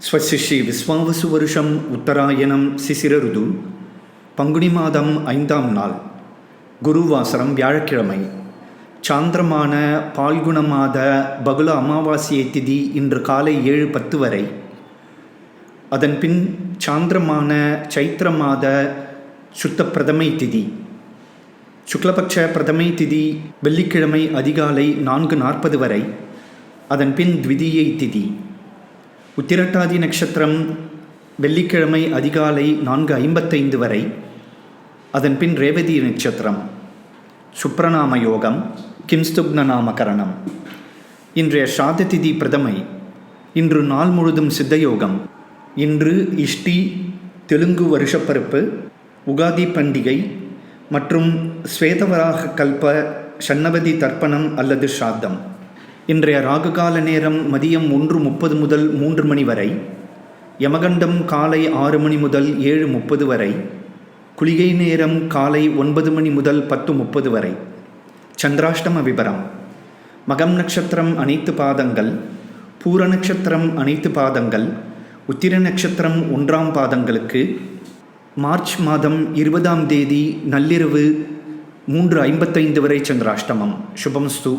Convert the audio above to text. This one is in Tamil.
स्वस्य श्री विश्वावसु வருஷம் உத்தராயணம் சிசிர ருது பங்குனி மாதம் 5ஆம் நாள் குருவாசரம் வியாழக்கிழமை சாந்திரமான பால்குண மாத பகுல அமாவாசையை திதி இன்று காலை 7:10 வரை. அதன் பின் சாந்திரமான சைத்திர மாத சுத்த பிரதமை திதி சுக்லபக்ஷ பிரதமை திதி வெள்ளிக்கிழமை அதிகாலை 4:40 வரை. அதன் பின் த்விதீயை திதி உத்திரட்டாதி நட்சத்திரம் வெள்ளிக்கிழமை அதிகாலை 4:55 வரை. அதன் பின் ரேவதி நட்சத்திரம். சுப்ரநாம யோகம் கிம்ஸ்துப்ன நாமகரணம். இன்றைய ஸ்ராத்த திதி பிரதமை. இன்று நாள் முழுதும் சித்தயோகம். இன்று இஷ்டி தெலுங்கு வருஷப்பருப்பு உகாதி பண்டிகை மற்றும் ஸ்வேதவராக கல்ப ஷண்ணவதி தர்ப்பணம் அல்லது ஸ்ராத்தம். இன்றைய ராகுகால நேரம் மதியம் 1:30 முதல் 3 மணி வரை. யமகண்டம் காலை 6 மணி முதல் 7:30 வரை. குளிகை நேரம் காலை 9 மணி முதல் 10:30 வரை. சந்திராஷ்டம விபரம். மகம் நட்சத்திரம் அனைத்து பாதங்கள், பூர நட்சத்திரம் அனைத்து பாதங்கள், உத்திர நட்சத்திரம் 1ஆம் பாதங்களுக்கு மார்ச் மாதம் 20ஆம் தேதி நள்ளிரவு 3:55 வரை சந்திராஷ்டமம். சுபம்ஸ்து.